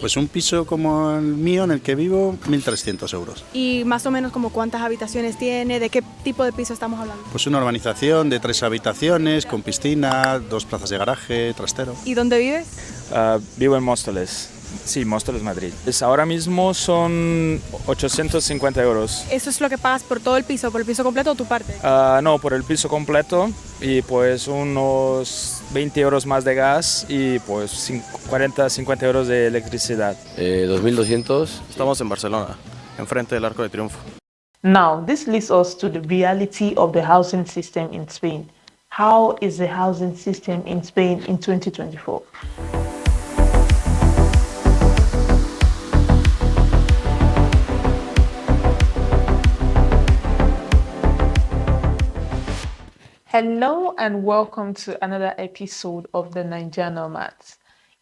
Pues un piso como el mío, en el que vivo, 1.300 euros. ¿Y más o menos como cuántas habitaciones tiene? ¿De qué tipo de piso estamos hablando? Pues una urbanización de 3 habitaciones, con piscina, 2 plazas de garaje, trastero. ¿Y dónde vives? Vivo en Móstoles. Sí, Móstoles, Madrid. Ahora mismo son 850 euros. ¿Eso es lo que pagas por todo el piso, por el piso completo o tu parte? No, por el piso completo y pues unos 20 euros más de gas y pues 40, 50 euros de electricidad. 2.200. Estamos en Barcelona, enfrente del Arco de Triunfo. Now, this leads us to the reality of the housing system in Spain. How is the housing system in Spain in 2024? Hello and welcome to another episode of the Niger Nomads.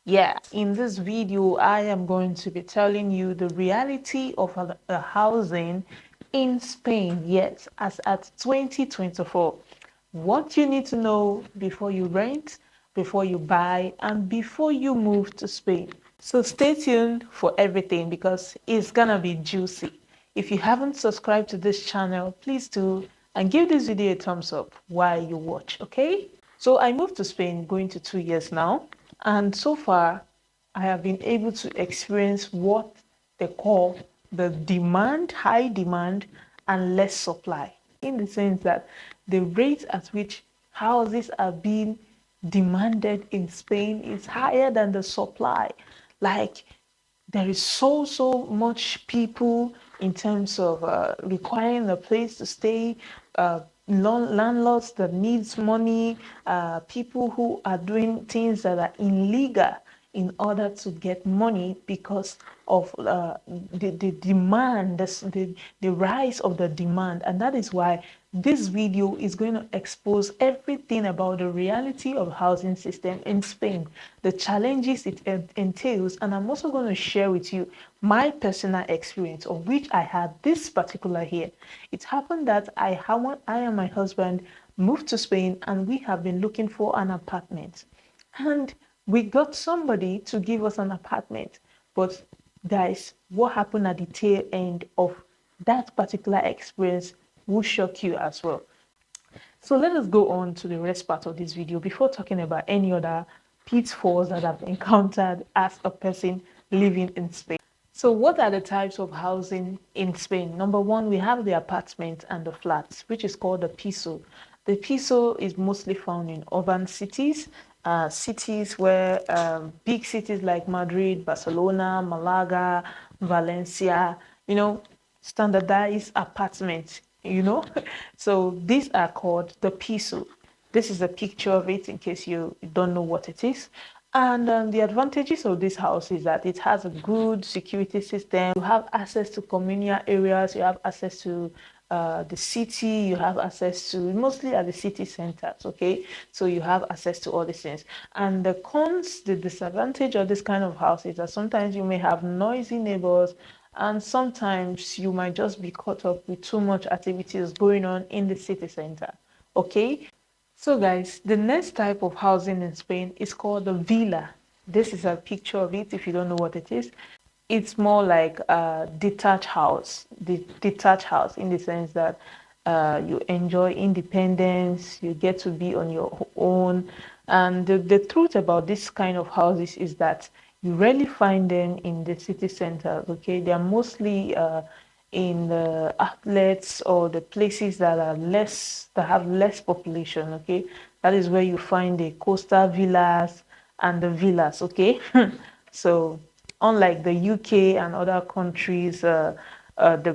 Yeah, in this video, I am going to be telling you the reality of a housing in Spain, yes, as at 2024. What you need to know before you rent, before you buy, and before you move to Spain. So stay tuned for everything because it's gonna be juicy. If you haven't subscribed to this channel, please do and give this video a thumbs up while you watch, okay? So I moved to Spain going to 2 years now, and so far I have been able to experience what they call the demand, high demand and less supply, in the sense that the rate at which houses are being demanded in Spain is higher than the supply. Like, there is so much people in terms of requiring a place to stay, landlords that needs money, people who are doing things that are illegal in order to get money because of the demand, the rise of the demand. And that is why this video is going to expose everything about the reality of housing system in Spain, the challenges it entails, and I'm also going to share with you my personal experience, of which I had this particular here. It happened that I and my husband moved to Spain, and we have been looking for an apartment. And we got somebody to give us an apartment. But guys, what happened at the tail end of that particular experience will shock you as well. So let us go on to the rest part of this video before talking about any other pitfalls that I've encountered as a person living in Spain. So what are the types of housing in Spain? Number one, we have the apartment and the flats, which is called the piso. The piso is mostly found in urban cities, cities where big cities like Madrid, Barcelona, Malaga, Valencia, standardized apartments, So these are called the piso. This is a picture of it in case you don't know what it is. And the advantages of this house is that it has a good security system. You have access to communal areas. You have access to the city. You have access to mostly at the city centers. Okay, so you have access to all these things. And the cons, the disadvantage of this kind of house is that sometimes you may have noisy neighbors, and sometimes you might just be caught up with too much activities going on in the city center. Okay. So guys, the next type of housing in Spain is called the villa. This is a picture of it if you don't know what it is. It's more like a detached house. The detached house in the sense that you enjoy independence, you get to be on your own. And the truth about this kind of houses is that you rarely find them in the city center, okay? They are mostly in the outlets or the places that have less population, okay? That is where you find the coastal villas and the villas, okay? So unlike the UK and other countries, the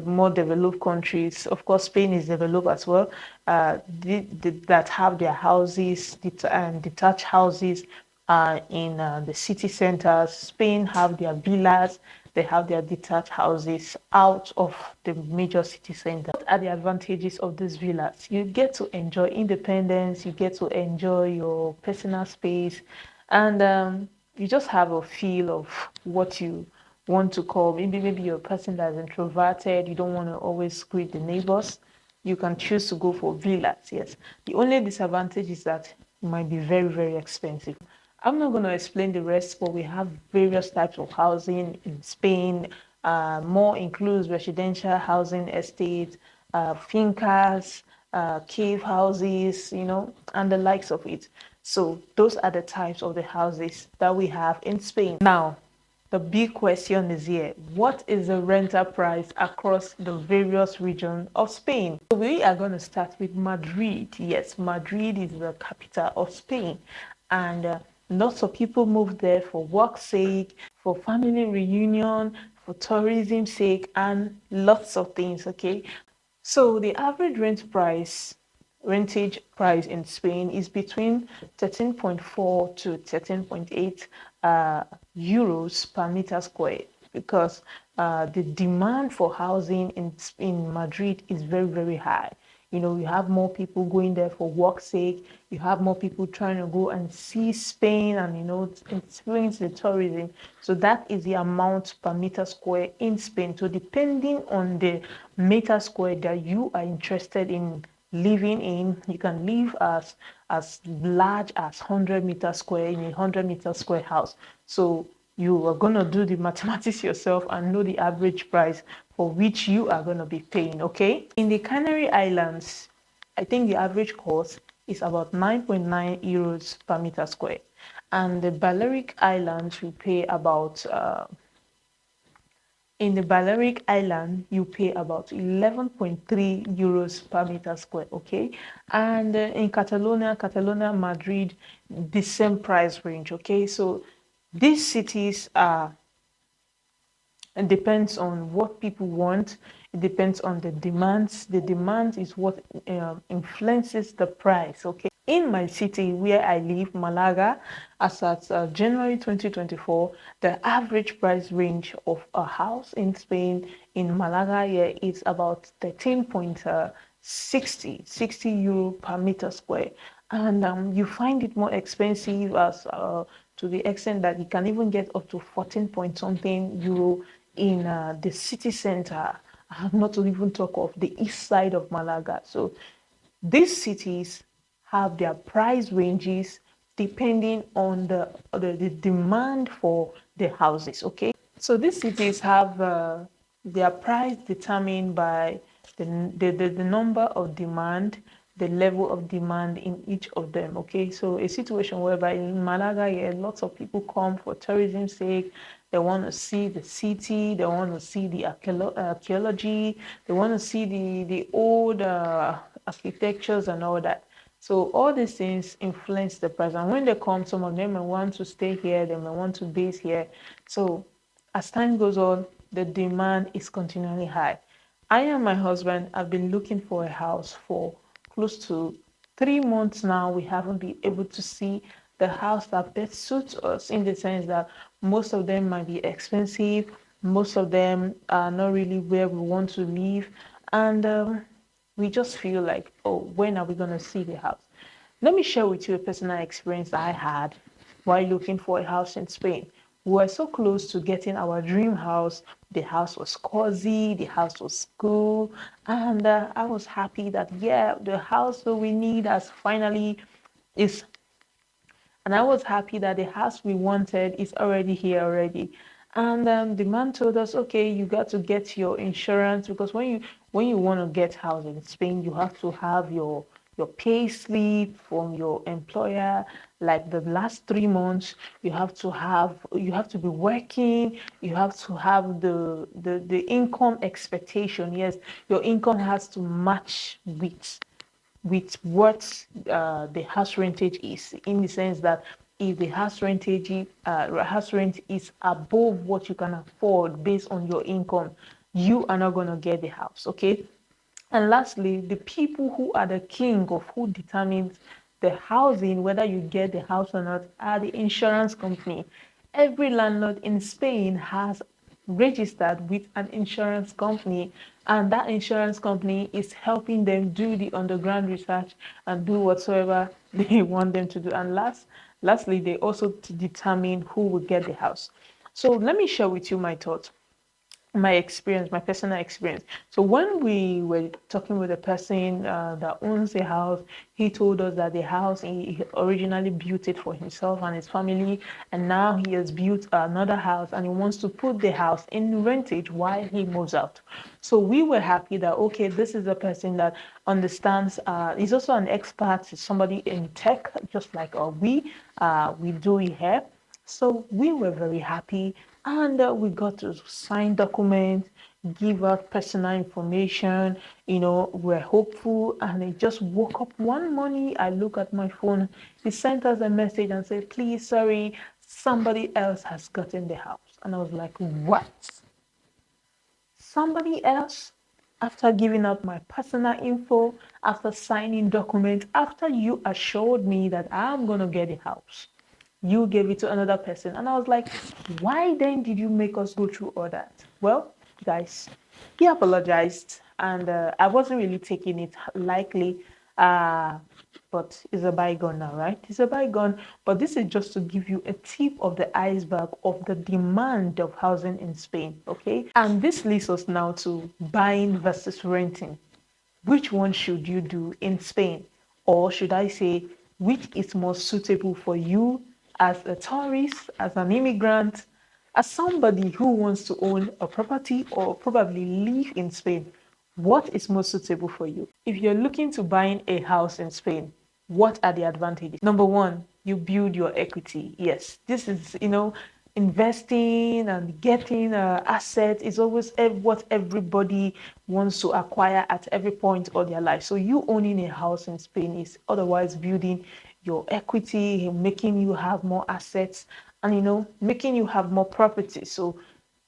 more developed countries, of course Spain is developed as well, that have their houses, detached houses in the city centers. Spain have their villas. They have their detached houses out of the major city center. What are the advantages of these villas? You get to enjoy independence, you get to enjoy your personal space, and you just have a feel of what you want to call. Maybe you're a person that's introverted, you don't want to always greet the neighbors. You can choose to go for villas, yes. The only disadvantage is that it might be very, very expensive. I'm not going to explain the rest, but we have various types of housing in Spain. More includes residential housing estates, fincas, cave houses, and the likes of it. So those are the types of the houses that we have in Spain. Now, the big question is here. What is the rental price across the various regions of Spain? So we are going to start with Madrid. Yes, Madrid is the capital of Spain. And lots of people move there for work sake, for family reunion, for tourism sake, and lots of things, okay? So the average rentage price in Spain is between 13.4 to 13.8 euros per meter square, because the demand for housing in Madrid is very, very high. You have more people going there for work sake. You have more people trying to go and see Spain and, experience the tourism. So that is the amount per meter square in Spain. So depending on the meter square that you are interested in living in, you can live as large as 100-meter square in a 100-meter square house. So you are going to do the mathematics yourself and know the average price for which you are going to be paying, okay? In the Canary Islands, I think the average cost is about 9.9 euros per meter square. And the Balearic Islands, we pay about, in the Balearic Island, you pay about 11.3 euros per meter square, okay? And in Catalonia, Madrid, the same price range, okay? So these cities are, it depends on what people want. It depends on the demands. The demand is what influences the price, okay? In my city where I live, Malaga, as at January 2024, the average price range of a house in Spain in Malaga here is about 13.60 euro per meter square. And you find it more expensive as to the extent that you can even get up to 14 point something euro in the city center. Not to even talk of the east side of Malaga. So these cities have their price ranges depending on the demand for the houses, okay? So these cities have their price determined by the number of demand, the level of demand in each of them, okay? So a situation whereby in Malaga, yeah, lots of people come for tourism sake. They want to see the city, they want to see the archaeology, they want to see the old architectures and all that. So all these things influence the price. And when they come, some of them may want to stay here, they may want to base here. So as time goes on, the demand is continually high. I and my husband have been looking for a house for close to 3 months now. We haven't been able to see the house that best suits us, in the sense that most of them might be expensive, most of them are not really where we want to live, and we just feel like, oh, when are we going to see the house? Let me share with you a personal experience I had while looking for a house in Spain. We were so close to getting our dream house. The house was cozy, the house was cool, and I was happy that, yeah, the house that we need has finally is, and I was happy that the house we wanted is already here already. And the man told us, okay, you got to get your insurance, because when you want to get house in Spain, you have to have your pay slip from your employer, like the last 3 months. You have to be working, you have to have the income expectation. Yes, your income has to match with what the house rentage is, in the sense that if the house rent is above what you can afford based on your income, you are not going to get the house, okay? And lastly, the people who are the king of who determines the housing, whether you get the house or not, are the insurance company. Every landlord in Spain has registered with an insurance company, and that insurance company is helping them do the underground research and do whatsoever they want them to do. And lastly, they also determine who will get the house. So let me share with you my thoughts. my experience, my personal experience. So when we were talking with a person that owns a house, he told us that the house, he originally built it for himself and his family, and now he has built another house and he wants to put the house in rentage while he moves out. So we were happy that, okay, this is a person that understands, he's also an expert, somebody in tech, just like we do here. So we were very happy, and we got to sign documents, give out personal information. We're hopeful, and I just woke up one morning. I look at my phone. He sent us a message and said, "Please, sorry, somebody else has gotten the house." And I was like, "What? Somebody else?" After giving out my personal info, after signing documents, after you assured me that I'm gonna get a house, you gave it to another person. And I was like, why then did you make us go through all that? Well, guys, he apologized, and I wasn't really taking it lightly. But it's a bygone now, right? It's a bygone. But this is just to give you a tip of the iceberg of the demand of housing in Spain, okay? And this leads us now to buying versus renting. Which one should you do in Spain? Or should I say, which is more suitable for you as a tourist, as an immigrant, as somebody who wants to own a property or probably live in Spain? What is most suitable for you? If you're looking to buying a house in Spain, what are the advantages? Number one, you build your equity. Yes, this is, investing and getting assets is always what everybody wants to acquire at every point of their life. So you owning a house in Spain is otherwise building your equity, making you have more assets, and making you have more property. So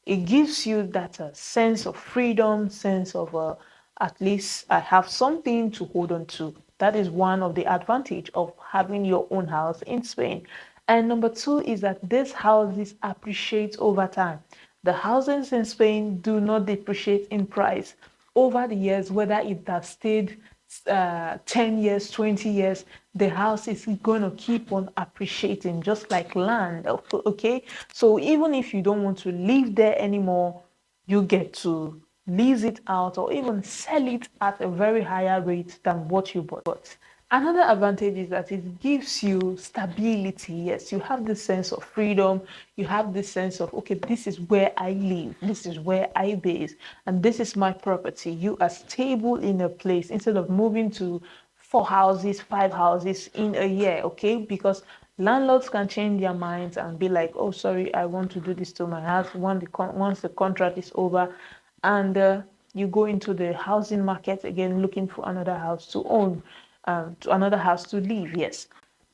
it gives you that sense of freedom, sense of at least I have something to hold on to. That is one of the advantage of having your own house in Spain. And number two is that these houses appreciate over time. The houses in Spain do not depreciate in price over the years, whether it has stayed 10 years, 20 years, the house is going to keep on appreciating just like land. Okay. So even if you don't want to live there anymore, you get to lease it out or even sell it at a very higher rate than what you bought. Another advantage is that it gives you stability. Yes, you have this sense of freedom. You have this sense of, okay, this is where I live. This is where I base. And this is my property. You are stable in a place instead of moving to 4 houses, 5 houses in a year, okay? Because landlords can change their minds and be like, oh, sorry, I want to do this to my house once the contract is over. And you go into the housing market again looking for another house to own, to another house to live. Yes.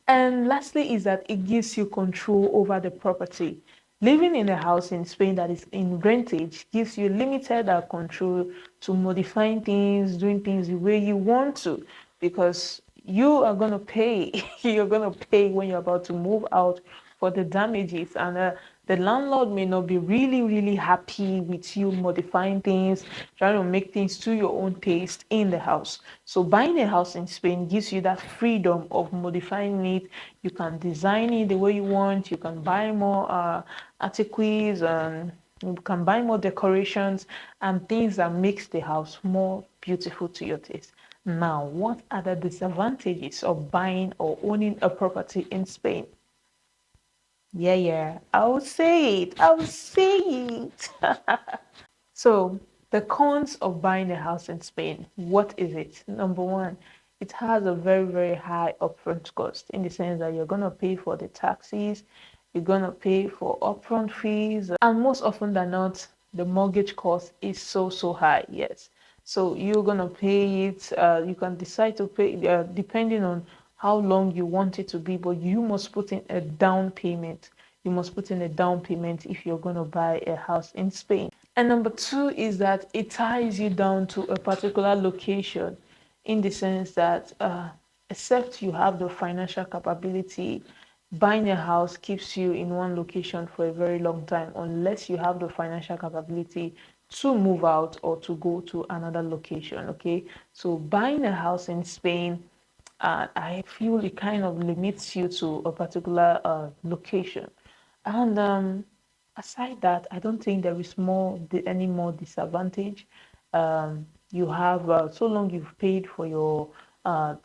And lastly is that it gives you control over the property. Living in a house in Spain that is in rentage gives you limited control to modifying things, doing things the way you want to, because you are going to pay. You're going to pay when you're about to move out for the damages. And the landlord may not be really, really happy with you modifying things, trying to make things to your own taste in the house. So buying a house in Spain gives you that freedom of modifying it. You can design it the way you want. You can buy more articles, and you can buy more decorations and things that makes the house more beautiful to your taste. Now, what are the disadvantages of buying or owning a property in Spain? Yeah, I'll say it. I'll say it. So, the cons of buying a house in Spain, what is it? Number one, it has a very, very high upfront cost in the sense that you're going to pay for the taxes, you're going to pay for upfront fees, and most often than not, the mortgage cost is so high. Yes. So, you're going to pay it, you can decide to pay depending on how long you want it to be, but you must put in a down payment. You must put in a down payment if you're going to buy a house in Spain. And number two is that it ties you down to a particular location in the sense that, except you have the financial capability, buying a house keeps you in one location for a very long time unless you have the financial capability to move out or to go to another location. Okay, so buying a house in Spain, I feel it kind of limits you to a particular location. And aside that, I don't think there is any more disadvantage. You have so long you've paid for your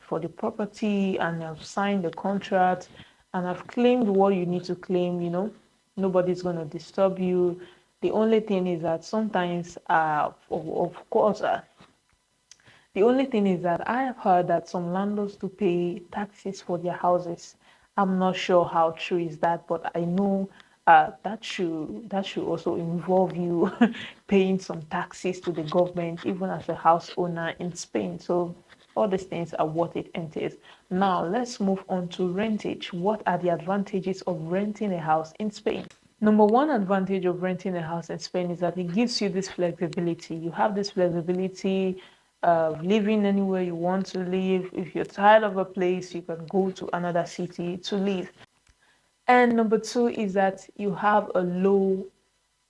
for the property and have signed the contract and have claimed what you need to claim. Nobody's going to disturb you. The only thing is that sometimes, of course, the only thing is that I have heard that some landlords do pay taxes for their houses. I'm not sure how true is that, but I know that should also involve you paying some taxes to the government, even as a house owner in Spain. So all these things are what it entails. Now let's move on to rentage. What are the advantages of renting a house in Spain? Number one advantage of renting a house in Spain is that it gives you this flexibility. You have this flexibility of living anywhere you want to live. If you're tired of a place, you can go to another city to live. And number two is that you have a low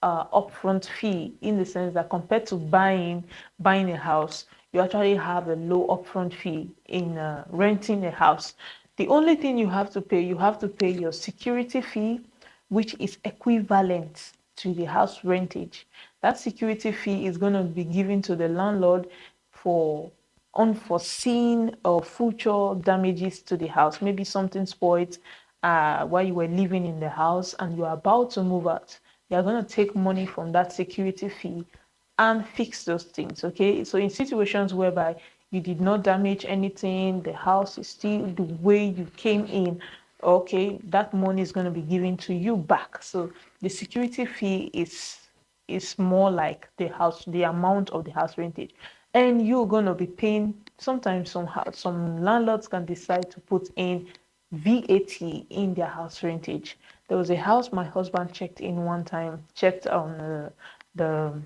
upfront fee, in the sense that compared to buying a house, you actually have a low upfront fee in renting a house. The only thing you have to pay your security fee, which is equivalent to the house rentage. That security fee is going to be given to the landlord for unforeseen or future damages to the house. Maybe something spoiled while you were living in the house and you're about to move out. They're going to take money from that security fee and fix those things. Okay, so in situations whereby you did not damage anything, the house is still the way you came in, okay, that money is going to be given to you back. So the security fee is more like the amount of the house rentage, and you're going to be paying. Sometimes some landlords can decide to put in VAT in their house rentage. There was a house my husband checked in one time, checked on the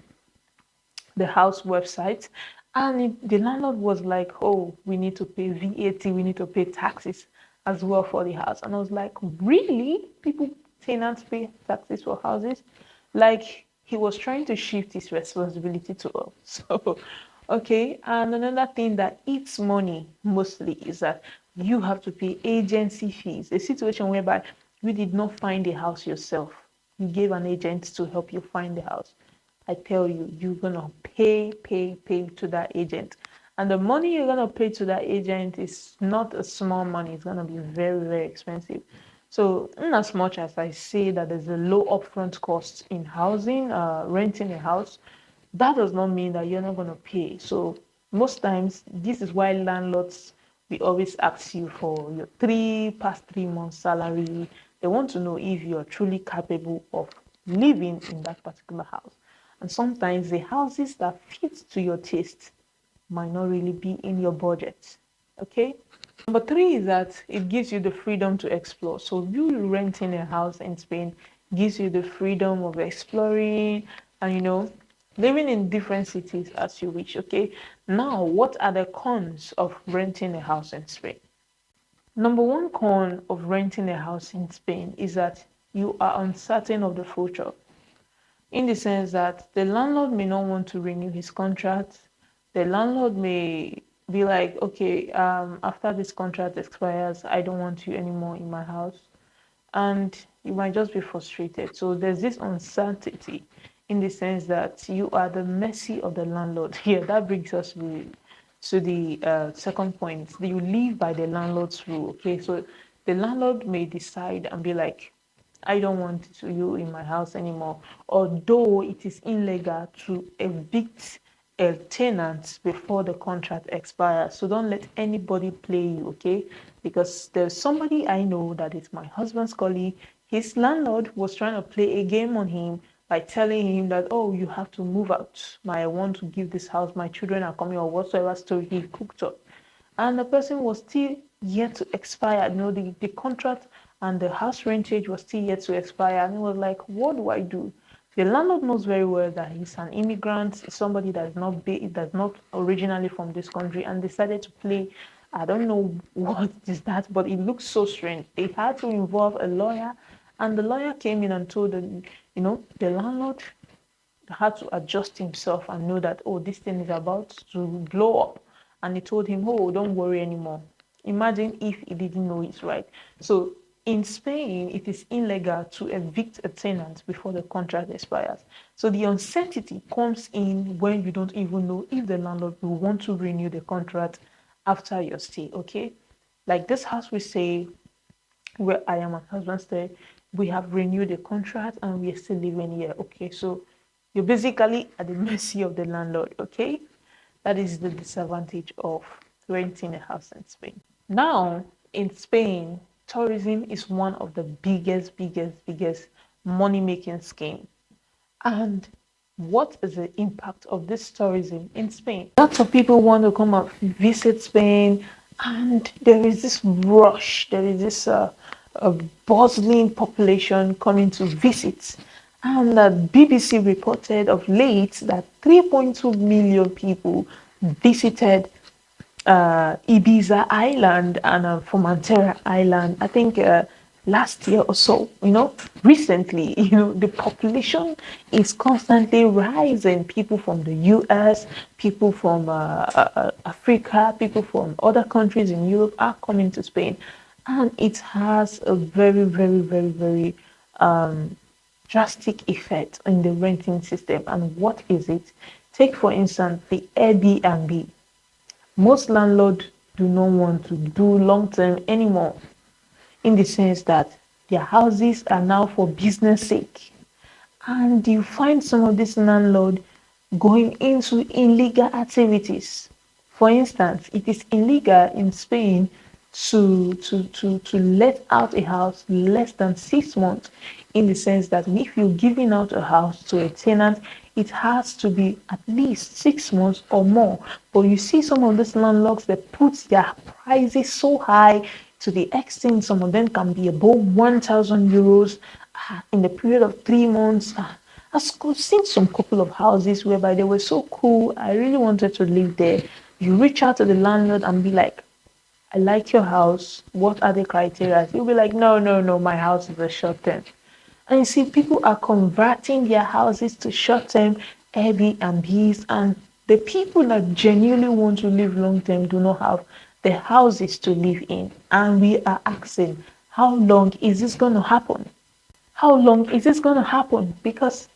the house website, and the landlord was like, oh, we need to pay VAT, we need to pay taxes as well for the house. And I was like, really? Tenants pay taxes for houses? Like, he was trying to shift his responsibility to us. So, okay. And another thing that eats money mostly is that you have to pay agency fees. A situation whereby you did not find a house yourself, you gave an agent to help you find the house. I tell you, you're gonna pay to that agent. And the money you're gonna pay to that agent is not a small money, it's gonna be very, very expensive. So, in as much as I say that there's a low upfront cost in housing, renting a house, that does not mean that you're not gonna pay. So most times, this is why landlords we always ask you for your past 3 months salary. They want to know if you're truly capable of living in that particular house. And sometimes the houses that fit to your taste might not really be in your budget. Okay. Number three is that it gives you the freedom to explore. So you renting a house in Spain gives you the freedom of exploring and living in different cities as you wish. Okay. Now, what are the cons of renting a house in Spain? Number one con of renting a house in Spain is that you are uncertain of the future, in the sense that the landlord may not want to renew his contract. The landlord may be like, okay, after this contract expires, I don't want you anymore in my house. And you might just be frustrated. So there's this uncertainty, in the sense that you are the mercy of the landlord. Here, that brings us to the second point. You live by the landlord's rule. Okay, so the landlord may decide and be like, I don't want you in my house anymore. Although it is illegal to evict a tenant before the contract expires. So don't let anybody play you, okay? Because there's somebody I know that is my husband's colleague. His landlord was trying to play a game on him by telling him that, oh, you have to move out. I want to give this house, my children are coming, or whatsoever story he cooked up. And the person was still yet to expire. The contract and the house rentage was still yet to expire. And it was like, what do I do? The landlord knows very well that he's an immigrant, somebody that's not originally from this country, and decided to play. I don't know what is that, but it looks so strange. They had to involve a lawyer, and the lawyer came in and told the landlord had to adjust himself and know that, oh, this thing is about to blow up. And he told him, oh, don't worry anymore. Imagine if he didn't know it's right. So in Spain, it is illegal to evict a tenant before the contract expires. So the uncertainty comes in when you don't even know if the landlord will want to renew the contract after your stay, okay? Like this house we say, where I am and husband stay, we have renewed the contract and we are still living here, okay? So you're basically at the mercy of the landlord, okay? That is the disadvantage of renting a house in Spain. Now, in Spain, tourism is one of the biggest money-making scheme. And what is the impact of this tourism in Spain? Lots of people want to come and visit Spain, and there is this rush, there is this a bustling population coming to visit. And the BBC reported of late that 3.2 million people visited Ibiza Island and Formentera Island, I think last year or so, recently, the population is constantly rising. People from the US, people from Africa, people from other countries in Europe are coming to Spain. And it has a very drastic effect in the renting system. And what is it? Take, for instance, the Airbnb. Most landlords do not want to do long term anymore, in the sense that their houses are now for business sake. And you find some of these landlords going into illegal activities. For instance, it is illegal in Spain to let out a house less than 6 months, in the sense that if you're giving out a house to a tenant, it has to be at least 6 months or more. But you see some of these landlords, they put their prices so high to the extent some of them can be above 1,000 euros in the period of 3 months. I've seen some couple of houses whereby they were so cool, I really wanted to live there. You reach out to the landlord and be like, I like your house. What are the criteria? You'll be like, no, my house is a short term. And you see, people are converting their houses to short term Airbnbs, and the people that genuinely want to live long term do not have the houses to live in. And we are asking, how long is this going to happen? How long is this going to happen? Because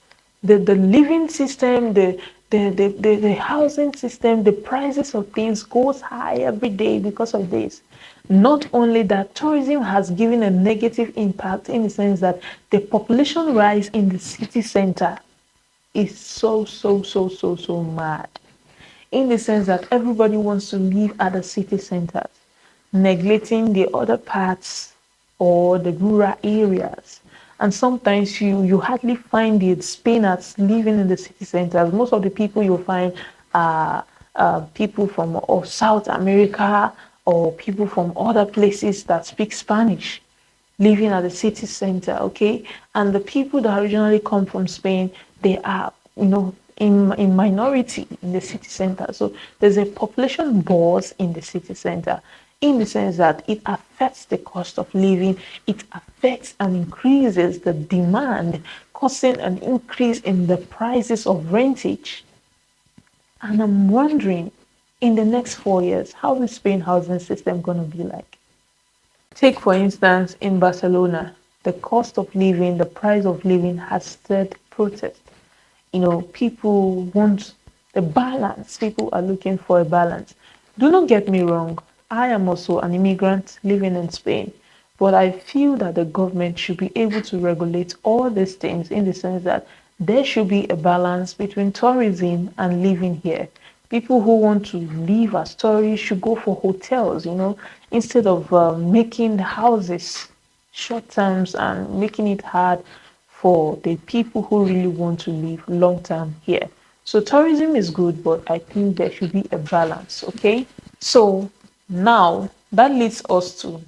the living system, the housing system, the prices of things goes high every day because of this. Not only that, tourism has given a negative impact, in the sense that the population rise in the city center is so mad, in the sense that everybody wants to live at the city centers, neglecting the other parts or the rural areas. And sometimes you hardly find the Spainers living in the city centers. Most of the people you find are people from South America or people from other places that speak Spanish, living at the city center, okay? And the people that originally come from Spain, they are, in minority in the city center. So there's a population buzz in the city center, in the sense that it affects the cost of living, it affects and increases the demand, causing an increase in the prices of rentage. And I'm wondering, in the next 4 years, how is Spain housing system going to be like? Take, for instance, in Barcelona, the cost of living, the price of living has stirred protest. People want a balance. People are looking for a balance. Do not get me wrong. I am also an immigrant living in Spain, but I feel that the government should be able to regulate all these things, in the sense that there should be a balance between tourism and living here. People who want to live as tourists should go for hotels, instead of making the houses short terms and making it hard for the people who really want to live long term here. So tourism is good, but I think there should be a balance, okay? So now that leads us to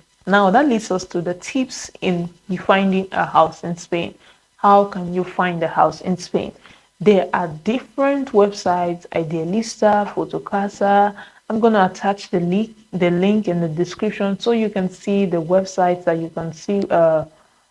the tips in finding a house in Spain. How can you find a house in Spain? There are different websites, Idealista, Fotocasa. I'm going to attach the link in the description so you can see the websites that you can see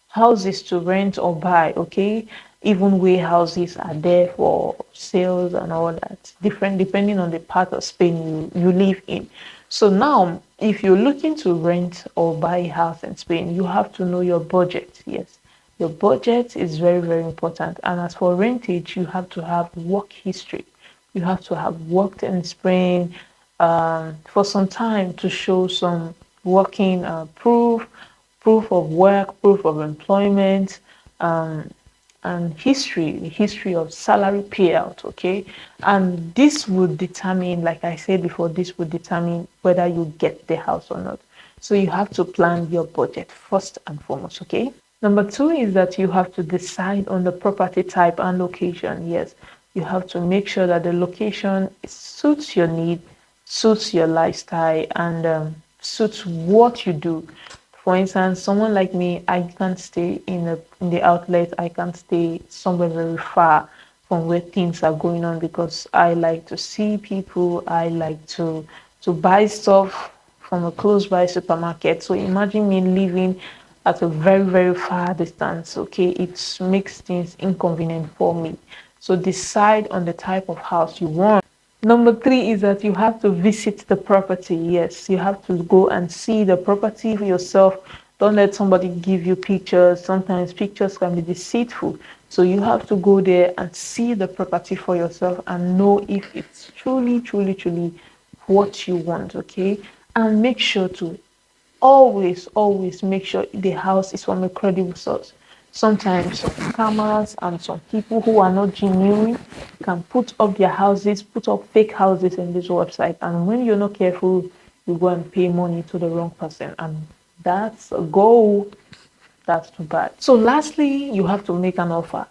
houses to rent or buy, okay? Even warehouses are there for sales and all that, different depending on the part of Spain you live in. So now if you're looking to rent or buy a house in Spain, you have to know your budget. Yes, your budget is very, very important. And as for rentage, you have to have work history. You have to have worked in Spain for some time to show some working proof of work, proof of employment, um, and the history of salary payout, okay? And this would determine, like I said before, this would determine whether you get the house or not. So you have to plan your budget first and foremost, okay? Number two is that you have to decide on the property type and location. Yes, you have to make sure that the location suits your need, suits your lifestyle, and suits what you do. For instance, someone like me, I can't stay in the outlet. I can't stay somewhere very far from where things are going on because I like to see people. I like to buy stuff from a close by supermarket. So imagine me living at a very, very far distance. Okay, it makes things inconvenient for me. So decide on the type of house you want. Number three is that you have to visit the property. Yes, you have to go and see the property for yourself. Don't let somebody give you pictures. Sometimes pictures can be deceitful. So you have to go there and see the property for yourself and know if it's truly, truly, truly what you want. Okay. And make sure to always make sure the house is from a credible source. Sometimes some scammers and some people who are not genuine can put up their houses, put up fake houses in this website. And when you're not careful, you go and pay money to the wrong person. And that's a goal. That's too bad. So lastly, you have to make an offer.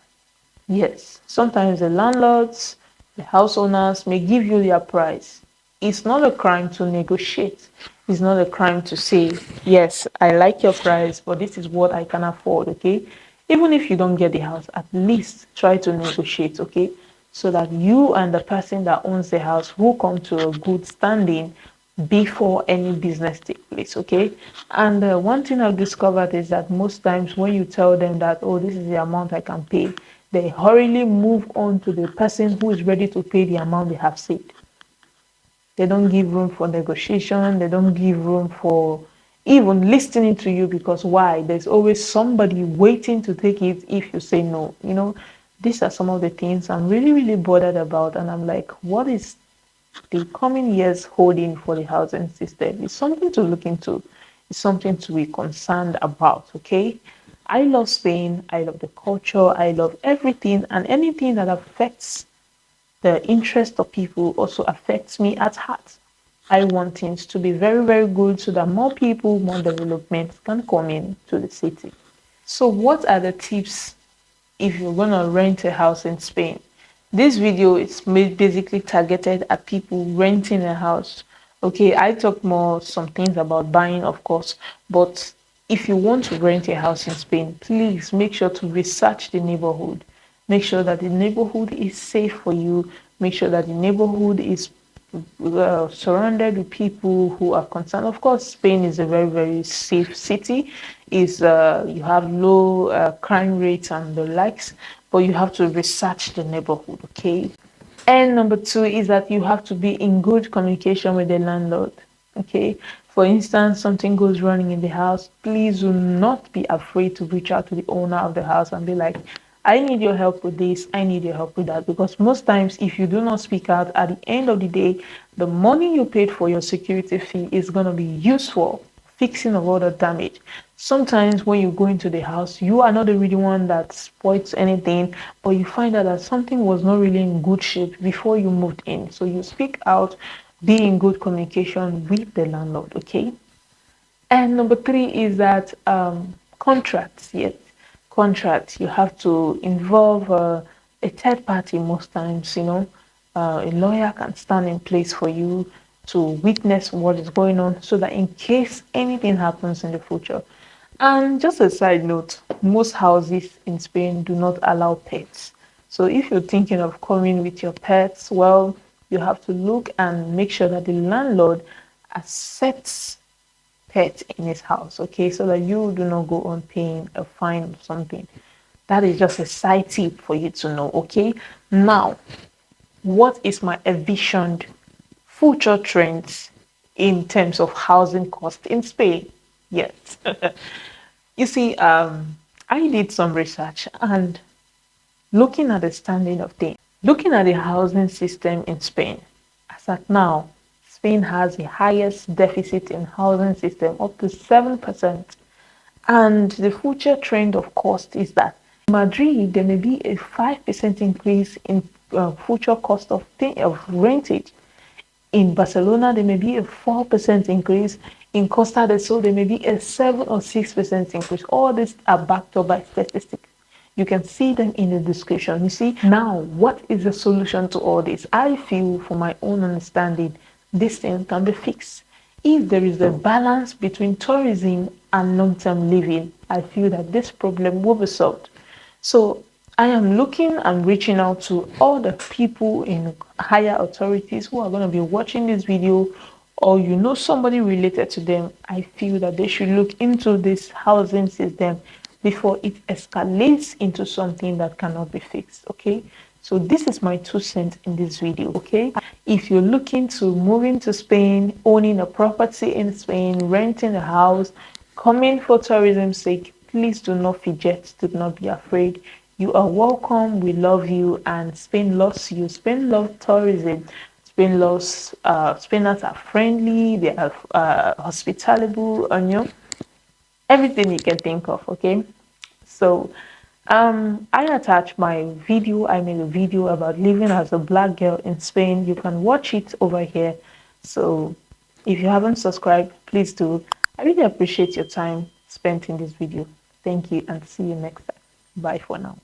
Yes, sometimes the landlords, the house owners may give you their price. It's not a crime to negotiate. It's not a crime to say, yes, I like your price, but this is what I can afford, okay? Even if you don't get the house, at least try to negotiate, okay? So that you and the person that owns the house will come to a good standing before any business take place, okay? And one thing I've discovered is that most times when you tell them that, oh, this is the amount I can pay, they hurriedly move on to the person who is ready to pay the amount they have said. They don't give room for negotiation. They don't give room for even listening to you because why? There's always somebody waiting to take it if you say no. You know, these are some of the things I'm really, really bothered about. And I'm like, what is the coming years holding for the housing system? It's something to look into. It's something to be concerned about, okay? I love Spain. I love the culture. I love everything and anything that affects the interest of people also affects me at heart. I want things to be very, very good so that more people, more development can come in to the city. So what are the tips if you're going to rent a house in Spain? This video is basically targeted at people renting a house. Okay, I talk more some things about buying, of course, but if you want to rent a house in Spain, please make sure to research the neighborhood. Make sure that the neighborhood is safe for you. Make sure that the neighborhood is surrounded with people who are concerned. Of course, Spain is a very, very safe city. Is you have low crime rates and the likes, but you have to research the neighborhood, okay? And number two is that you have to be in good communication with the landlord, okay? For instance, something goes wrong in the house, please do not be afraid to reach out to the owner of the house and be like, I need your help with this, I need your help with that. Because most times, if you do not speak out, at the end of the day, the money you paid for your security fee is going to be useful fixing of all the damage. Sometimes when you go into the house, you are not the really one that spoils anything, but you find out that something was not really in good shape before you moved in. So you speak out, be in good communication with the landlord, okay? And number three is that contracts, yes, contracts. You have to involve a third party most times, you know. A lawyer can stand in place for you to witness what is going on so that in case anything happens in the future. And just a side note, most houses in Spain do not allow pets. So if you're thinking of coming with your pets, well, you have to look and make sure that the landlord accepts pet in his house, okay, so that you do not go on paying a fine or something. That is just a side tip for you to know, okay? Now, what is my envisioned future trends in terms of housing cost in Spain. Yes. You see, I did some research and looking at the standing of things, looking at the housing system in Spain, as at now, Spain has the highest deficit in housing system, up to 7%. And the future trend of cost is that in Madrid, there may be a 5% increase in future cost of rentage. In Barcelona, there may be a 4% increase. In Costa del Sol, there may be a 7 or 6% increase. All these are backed up by statistics. You can see them in the description. You see, now, what is the solution to all this? I feel, from my own understanding, this thing can be fixed. If there is a balance between tourism and long-term living, I feel that this problem will be solved. So I am looking and reaching out to all the people in higher authorities who are going to be watching this video, or you know somebody related to them. I feel that they should look into this housing system before it escalates into something that cannot be fixed. Okay, so this is my 2 cents in this video. Okay, if you're looking to move into Spain, owning a property in Spain, renting a house, coming for tourism's sake, please do not fidget, do not be afraid. You are welcome. We love you, and Spain loves you. Spain loves tourism. Spain loves Spainers are friendly, they are hospitable, and you know, everything you can think of. Okay, so I attached my video. I made a video about living as a black girl in Spain. You can watch it over here. So if you haven't subscribed, please do. I really appreciate your time spent in this video. Thank you, and see you next time. Bye for now.